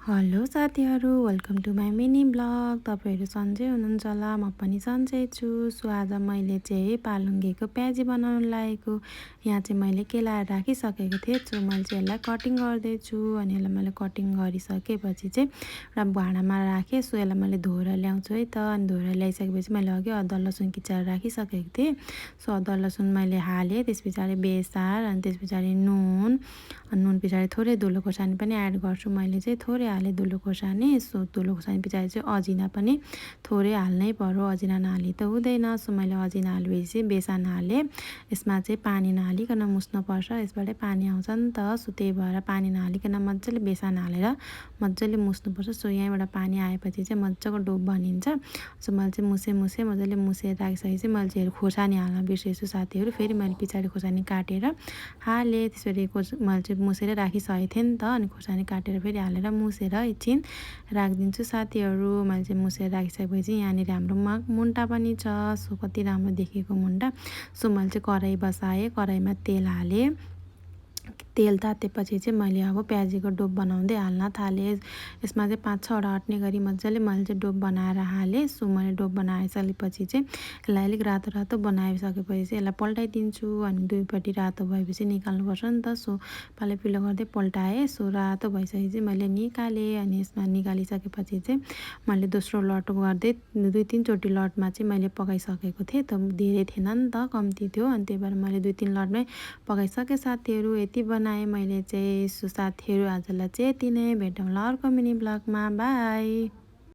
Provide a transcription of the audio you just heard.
Hello साथीहरू, welcome to my mini blog. तपाईँहरू सन्चै हुनुहुन्छ होला, म पनि सन्चै छु। सो आज मैले चाहिँ पालुङ्गेको प्याजी बनाउन लागेको। यहाँ चाहिँ मैले केलाएर राखिसकेको थिएँ। सो मैले चाहिँ यसलाई कटिङ गर्दैछु। अनि यसलाई मैले कटिङ गरिसकेपछि चाहिँ एउटा भाँडामा राखेँ। सो यसलाई मैले धोएर ल्याउँछु है त। अनि धोएर ल्याइसकेपछि मैले अघि अदुवा लसुन किचाएर राखिसकेको थिएँ। सो अदुवा लसुन मैले हालेँ, त्यस पछाडि बेसार, अनि त्यस पछाडि नुन पछाडि थोरै धुलो खोर्सानी पनि एड गर्छु। मैले चाहिँ थोरै हालेँ धुलो खोर्सानी। सो धुलो खोर्सानी पछाडि चाहिँ अजिना पनि थोरै हाल्नै पर्यो, अजिना नहाली त हुँदैन। सो मैले अजिना हालेपछि बेसन हालेँ। यसमा चाहिँ पानी नहालिकन मुस्नुपर्छ, यसबाटै पानी आउँछ नि त। सो त्यही भएर पानी नहालिकन मजाले बेसन हालेर मजाले मुस्नुपर्छ। सो यहीँबाट पानी आएपछि चाहिँ मजाको डोप बनिन्छ। सो मैले चाहिँ मुसेँ मजाले मुसेर राखिसकेपछि मैले चाहिँ खोर्सानी हाल्न बिर्सेछु साथीहरू। फेरि मैले पछाडि खोर्सानी काटेर हालेँ। त्यसरी मैले चाहिँ मुसेर राखिसकेको थिएँ नि त। अनि खोर्सानी काटेर फेरि हालेर मुसेर एकछिन राखिदिन्छु साथीहरू। मैले चाहिँ मुसेर राखिसकेपछि यहाँनिर हाम्रो मुन्टा पनि छ। सो कति राम्रो देखेको मुन्टा। सो मैले चाहिँ कराही बसाएँ, कराहीमा तेल हालेँ। तेल तातेपछि चाहिँ मैले अब प्याजीको डोप बनाउँदै हाल्न थालेँ। यसमा चाहिँ 5-6वटा अट्ने गरी मजाले मैले चाहिँ डोप बनाएर हालेँ। सो मैले डोप बनाइसकेपछि चाहिँ यसलाई अलिक रातो रातो बनाइसकेपछि चाहिँ यसलाई पल्टाइदिन्छु। अनि दुईपट्टि रातो भएपछि निकाल्नुपर्छ नि त। सो पालैपिलो गर्दै पल्टाएँ। सो रातो भइसकेपछि मैले निकालेँ। अनि यसमा निकालिसकेपछि चाहिँ मैले दोस्रो लट गर्दै 2-3 चोटि लटमा चाहिँ मैले पकाइसकेको थिएँ। त धेरै थिएन नि त, कम्ती थियो। अनि त्यही भएर मैले 2-3 लटमै पकाइसकेँ साथीहरू। यति बनाएँ मैले चाहिँ। सो साथीहरू आजलाई चाहिँ यति नै। भेटौँला अर्को मिनी ब्लगमा। बाई।